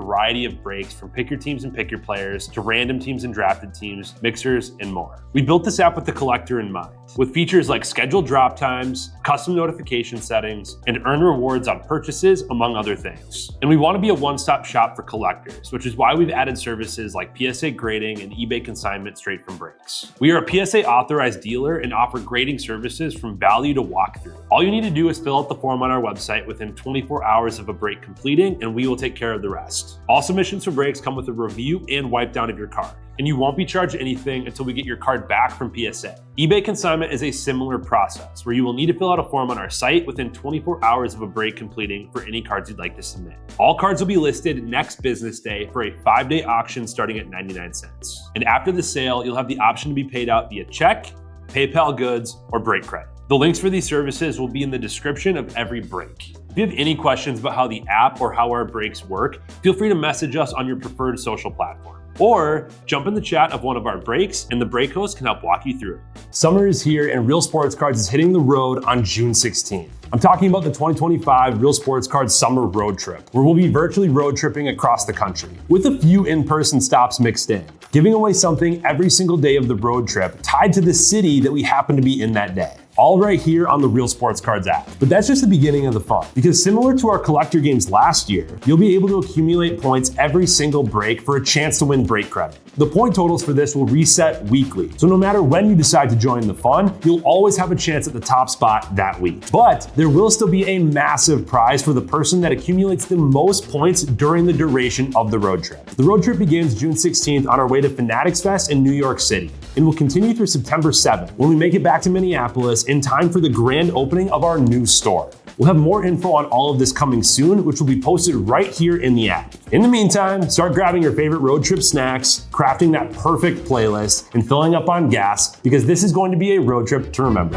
variety of breaks from pick your teams and pick your players to random teams and drafted teams, mixers, and more. We built this app with the collector in mind, with features like scheduled drop times, custom notification settings, and earn rewards on purchases, among other things. And we want to be a one-stop shop for collectors, which is why we've added services like PSA grading and eBay consignment straight from breaks. We are a PSA authorized dealer and offer grading services from value to walkthrough. All you need to do is fill out the form on our website within 24 hours of a break completing, and we will take care of the rest. All submissions for breaks come with a review and wipe down of your card, and you won't be charged anything until we get your card back from PSA. eBay consignment is a similar process where you will need to fill out a form on our site within 24 hours of a break completing for any cards you'd like to submit. All cards will be listed next business day for a 5-day auction starting at 99 cents. And after the sale, you'll have the option to be paid out via check, PayPal goods, or break credit. The links for these services will be in the description of every break. If you have any questions about how the app or how our breaks work, feel free to message us on your preferred social platform. Or jump in the chat of one of our breaks and the break host can help walk you through it. Summer is here and Real Sports Cards is hitting the road on June 16th. I'm talking about the 2025 Real Sports Cards Summer Road Trip, where we'll be virtually road tripping across the country, with a few in-person stops mixed in, giving away something every single day of the road trip tied to the city that we happen to be in that day. All right here on the Real Sports Cards app. But that's just the beginning of the fun, because similar to our collector games last year, you'll be able to accumulate points every single break for a chance to win break credit. The point totals for this will reset weekly, so no matter when you decide to join the fun, you'll always have a chance at the top spot that week. But there will still be a massive prize for the person that accumulates the most points during the duration of the road trip. The road trip begins June 16th on our way to Fanatics Fest in New York City, and will continue through September 7th when we make it back to Minneapolis in time for the grand opening of our new store. We'll have more info on all of this coming soon, which will be posted right here in the app. In the meantime, start grabbing your favorite road trip snacks, crafting that perfect playlist, and filling up on gas, because this is going to be a road trip to remember.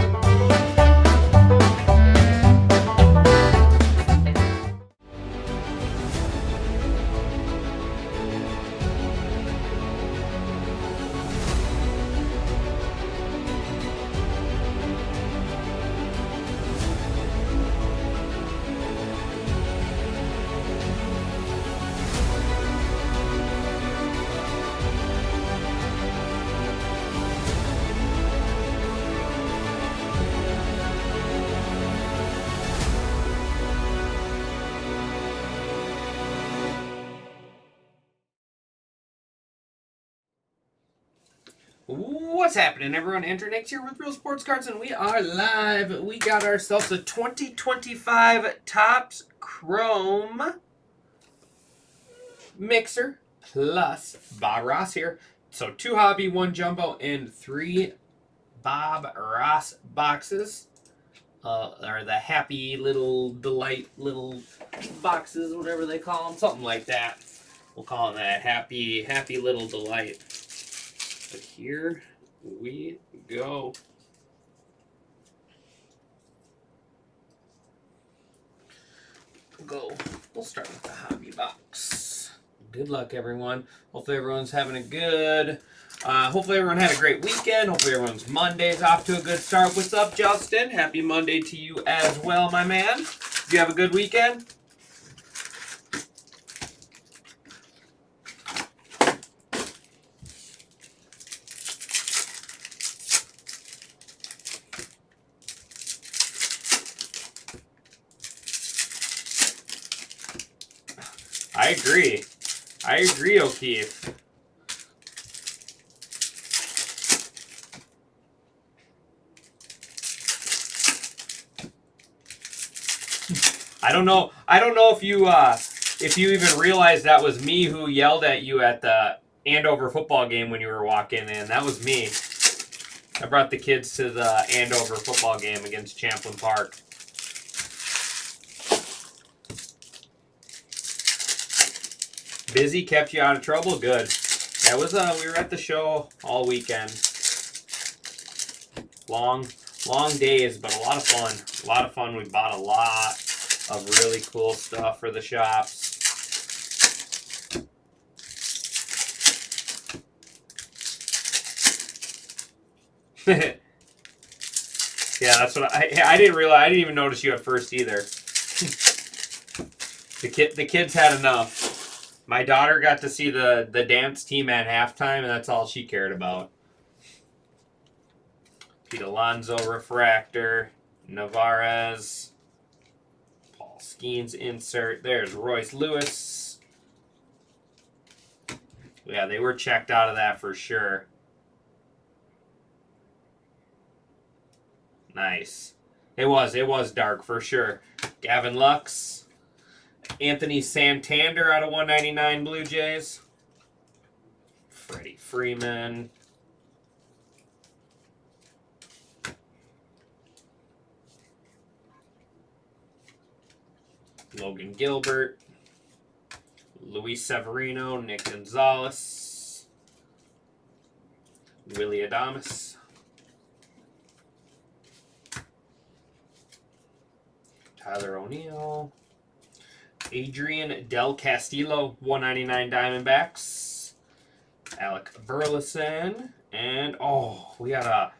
What's happening, everyone? Andrew Nix here with Real Sports Cards, and we are live. We got ourselves a 2025 Topps Chrome Mixer plus Bob Ross here. So 2 hobby, 1 jumbo, and 3 Bob Ross boxes. Are the happy little delight little boxes, whatever they call them, something like that. We'll call them that, happy little delight. But here we go. We'll start with the hobby box. Good luck, everyone. Hopefully everyone's having a good, hopefully everyone had a great weekend. Hopefully everyone's Monday's off to a good start. What's up, Justin? Happy Monday to you as well, my man. Did you have a good weekend? I agree, O'Keefe. I don't know if you even realized that was me who yelled at you at the Andover football game when you were walking in. That was me. I brought the kids to the Andover football game against Champlin Park. Busy, kept you out of trouble? Good. That was we were at the show all weekend. Long days, but a lot of fun. A lot of fun. We bought a lot of really cool stuff for the shops. Yeah, that's what I didn't realize. I didn't even notice you at first either. The kids had enough. My daughter got to see the dance team at halftime, and that's all she cared about. Pete Alonso refractor, Navarez, Paul Skeens insert. There's Royce Lewis. Yeah, they were checked out of that for sure. Nice. It was dark for sure. Gavin Lux. Anthony Santander out of 199 Blue Jays. Freddie Freeman. Logan Gilbert. Luis Severino. Nick Gonzalez. Willie Adames. Tyler O'Neill. Adrian Del Castillo, 199 Diamondbacks. Alec Burleson. And, we got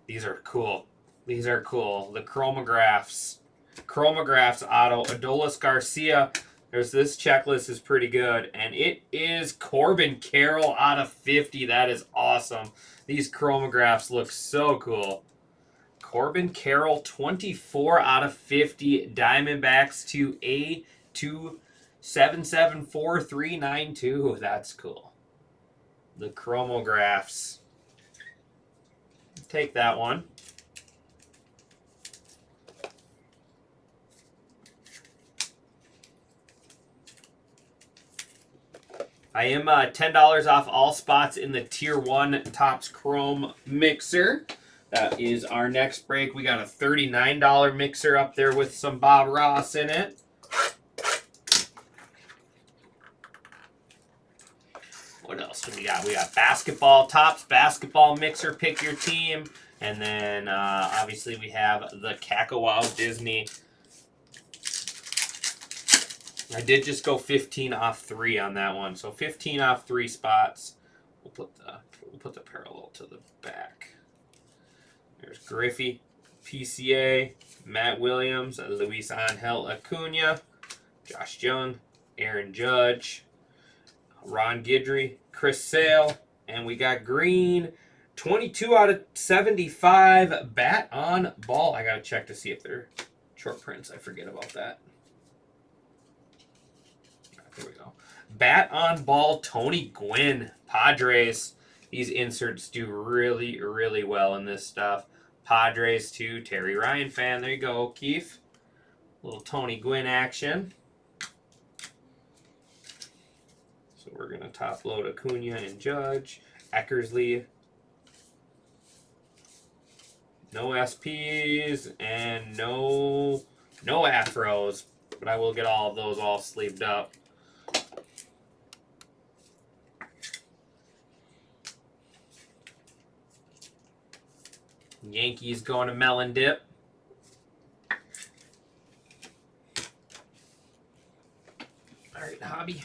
these are cool. These are cool. The Chromographs. Chromographs auto. Adolis Garcia. This checklist is pretty good. And it is Corbin Carroll out of 50. That is awesome. These Chromographs look so cool. Corbin Carroll, 24 out of 50. Diamondbacks to A27743992. That's cool. The Chromographs. Take that one. I am $10 off all spots in the Tier 1 Topps Chrome mixer. That is our next break. We got a $39 mixer up there with some Bob Ross in it. What else do we got? We got basketball, Topps basketball mixer, pick your team. And then obviously we have the Kakawau Disney. I did just go 15 off 3 on that one. So 15 off 3 spots. We'll put the parallel to the back. There's Griffey, PCA, Matt Williams, Luis Angel Acuna, Josh Jung, Aaron Judge, Ron Guidry, Chris Sale, and we got green, 22 out of 75, bat on ball. I got to check to see if they're short prints. I forget about that. There we go. Bat on ball, Tony Gwynn, Padres. These inserts do really, really well in this stuff. Padres too. Terry Ryan fan. There you go, Keith. Little Tony Gwynn action. So we're going to top load Acuna and Judge. Eckersley. No SPs and no Afros. But I will get all of those all sleeved up. Yankees going to Melon Dip. All right, Hobby.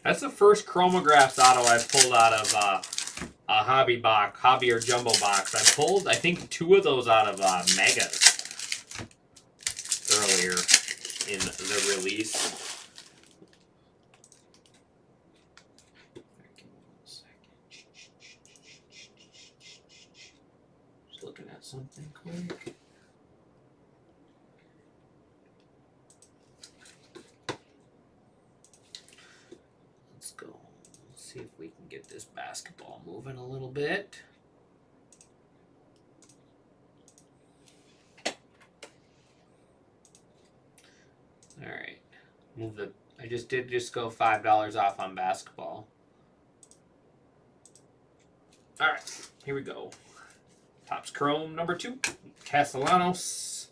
That's the first Chromographs auto I've pulled out of a hobby box, hobby or jumbo box. I pulled, I think, 2 of those out of Megas earlier in the release. Just looking at something quick. See if we can get this basketball moving a little bit. All right. I just did go $5 off on basketball. All right, here we go. Topps Chrome number 2, Castellanos,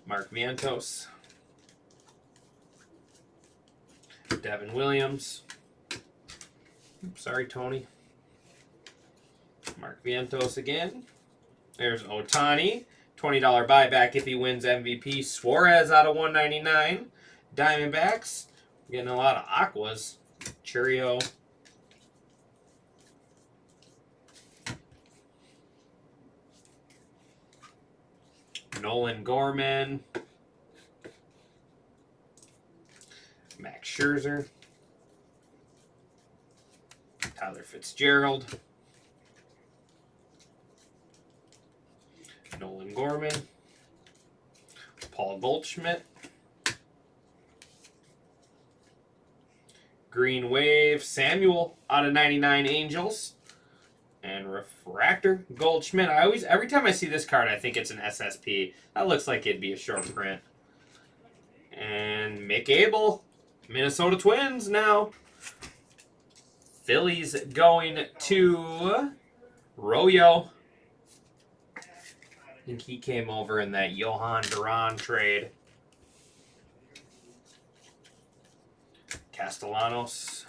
Mark Vientos, Devin Williams. Oops, sorry, Tony. Mark Vientos again. There's Ohtani. $20 buyback if he wins MVP. Suarez out of 199. Diamondbacks. We're getting a lot of aquas. Churio. Nolan Gorman. Max Scherzer. Tyler Fitzgerald. Nolan Gorman. Paul Goldschmidt. Green Wave. Samuel out of 99 Angels. And Refractor Goldschmidt. Every time I see this card, I think it's an SSP. That looks like it'd be a short print. And Mick Abel. Minnesota Twins now. Phillies going to Royo. I think he came over in that Johan Duran trade. Castellanos.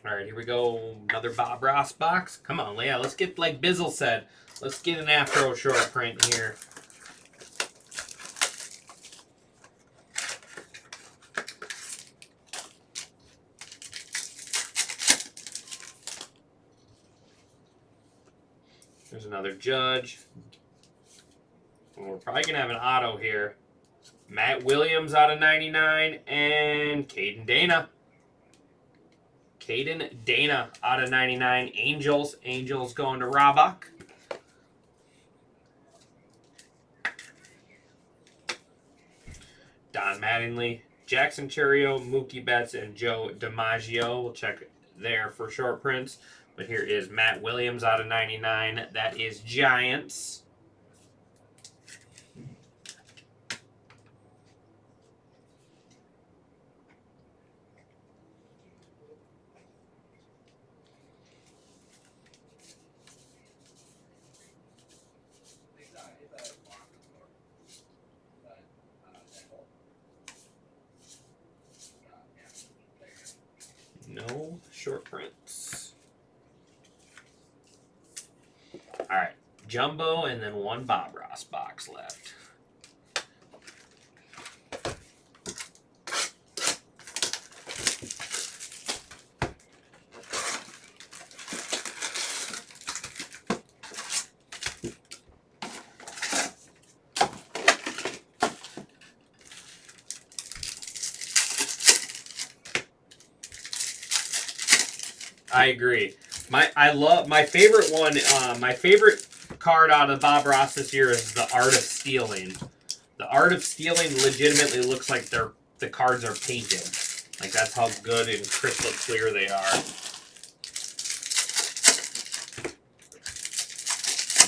All right, here we go. Another Bob Ross box. Come on, Leia. Let's get, like Bizzle said, let's get an Afro short print here. There's another Judge. We're probably going to have an auto here. Matt Williams out of 99 and Caden Dana. Caden Dana out of 99. Angels. Angels going to Robach. Don Mattingly. Jackson Churio, Mookie Betts, and Joe DiMaggio. We'll check there for short prints. But here is Matt Williams out of 99. That is Giants. No short prints. All right, Jumbo and then one Bob Ross box left. I agree. My favorite one. My favorite card out of Bob Ross this year is the Art of Stealing. The Art of Stealing legitimately looks like the cards are painted. Like that's how good and crystal clear they are.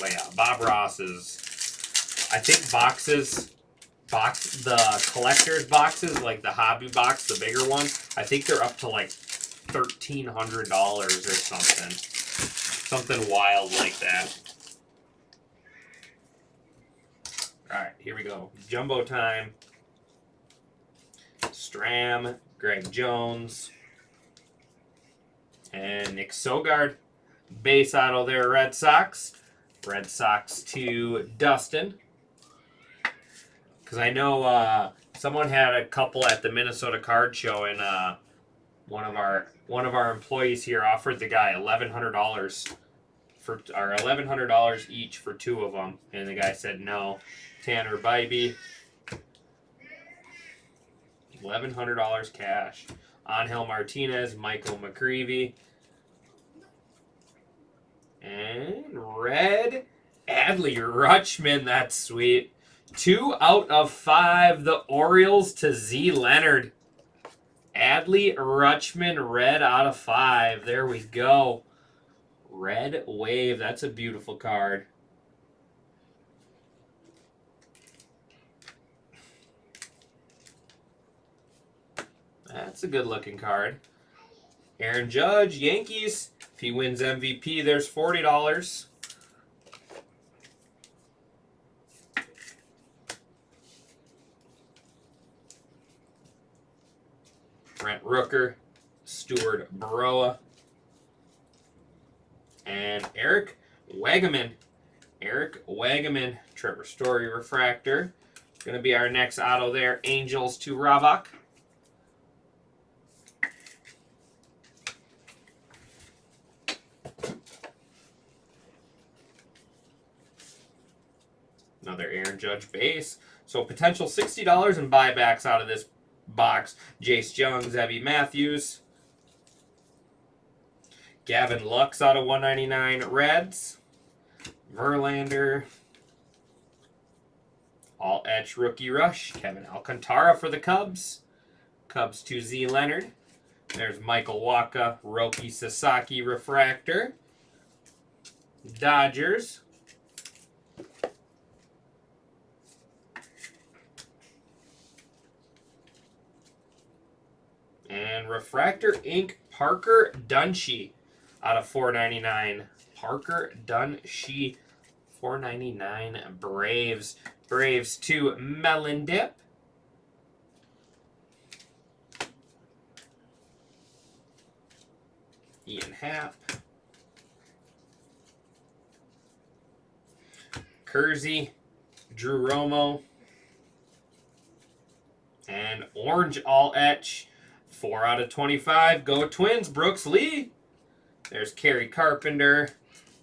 But yeah, Bob Ross is. I think the collector's boxes, like the hobby box, the bigger one. I think they're up to like $1,300 or something wild like that. All right, here we go. Jumbo time. Stram, Greg Jones, and Nick Sogard. Base auto there, Red Sox. Red Sox to Dustin. Because I know someone had a couple at the Minnesota Card Show, and one of our employees here offered the guy $1,100 for $1,100 each for two of them, and the guy said no. Tanner Bybee, $1,100 cash. Angel Martinez, Michael McCreevy. And red, Adley Rutschman. That's sweet. 2 out of 5. The Orioles to Z Leonard. Adley Rutschman, red out of 5. There we go. Red Wave. That's a beautiful card. That's a good looking card. Aaron Judge, Yankees. If he wins MVP, there's $40. Brent Rooker, Stuart Baroa, and Eric Wagaman. Eric Wagaman, Trevor Story refractor. Going to be our next auto there. Angels to Ravak. Another Aaron Judge base. So potential $60 in buybacks out of this box. Jace Young, Zebby Matthews. Gavin Lux out of 199 Reds. Verlander. All etch rookie rush. Kevin Alcantara for the Cubs. Cubs to Z Leonard. There's Michael Wacha, Roki Sasaki refractor. Dodgers. And Refractor Inc. Parker Dunshee out of 499. Parker Dunshee, 499 Braves. Braves to Melon Dip. Ian Happ. Kersey, Drew Romo. And Orange All Etch. 4 out of 25. Go Twins. Brooks Lee. There's Kerry Carpenter.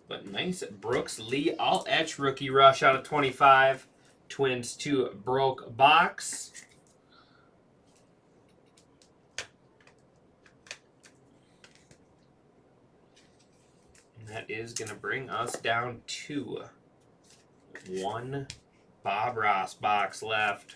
But nice Brooks Lee. All etch rookie rush out of 25. Twins to Broke Box. And that is going to bring us down to 1 Bob Ross box left.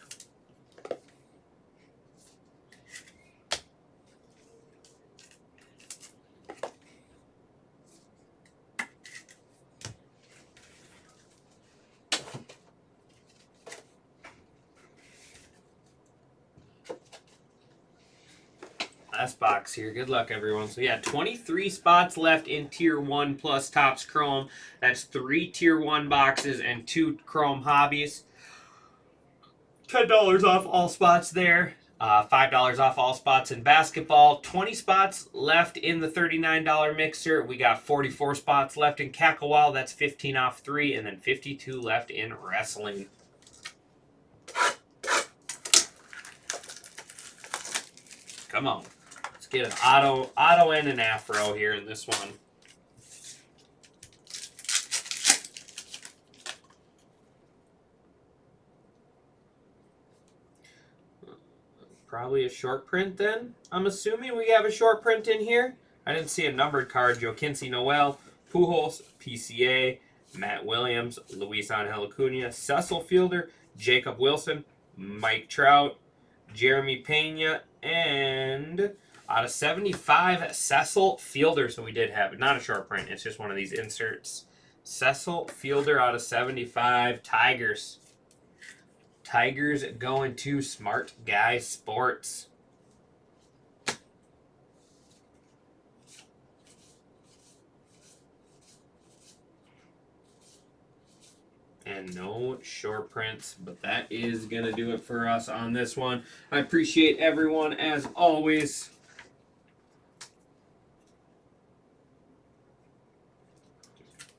Last box here. Good luck, everyone. So, yeah, 23 spots left in Tier 1 plus Topps Chrome. That's 3 Tier 1 boxes and 2 Chrome Hobbies. $10 off all spots there. $5 off all spots in basketball. 20 spots left in the $39 mixer. We got 44 spots left in Kakawal. That's 15 off 3. And then 52 left in wrestling. Come on. Get an auto and an afro here in this one. Probably a short print then. I'm assuming we have a short print in here. I didn't see a numbered card. Joe Kinsey Noel, Pujols, PCA, Matt Williams, Luis Angel Acuna, Cecil Fielder, Jacob Wilson, Mike Trout, Jeremy Pena, and out of 75, Cecil Fielder. So we did have it. Not a short print. It's just one of these inserts. Cecil Fielder out of 75. Tigers. Tigers going to Smart Guy Sports. And no short prints, but that is going to do it for us on this one. I appreciate everyone as always.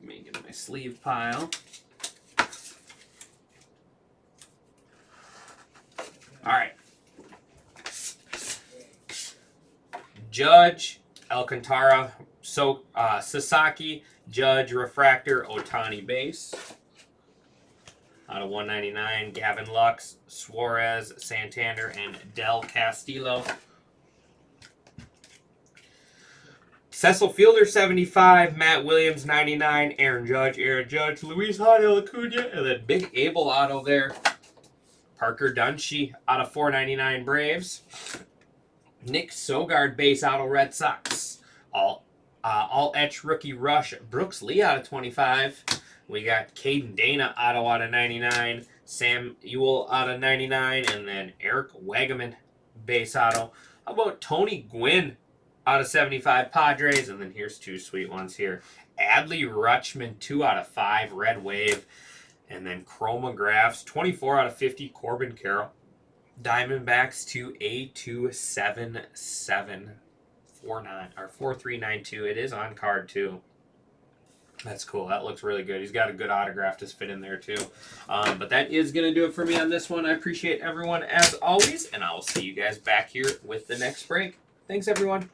Making my sleeve pile. All right. Judge, Alcantara, Sasaki, Judge, Refractor, Otani base. Out of 199, Gavin Lux, Suarez, Santander, and Del Castillo. Cecil Fielder 75, Matt Williams 99, Aaron Judge, Luis Acuna, and then Big Abel auto there. Parker Dunshee out of 499 Braves. Nick Sogard base auto Red Sox. All etch rookie rush Brooks Lee out of 25. We got Caden Dana auto out of 99. Sam Ewell out of 99. And then Eric Wagaman base auto. How about Tony Gwynn out of 75 Padres? And then here's two sweet ones here. Adley Rutschman 2 out of 5 Red Wave. And then chromographs 24 out of 50 Corbin Carroll. Diamondbacks to A27749 or 4392. It is on card too. That's cool. That looks really good. He's got a good autograph to fit in there too. But that is going to do it for me on this one. I appreciate everyone as always, and I will see you guys back here with the next break. Thanks, everyone.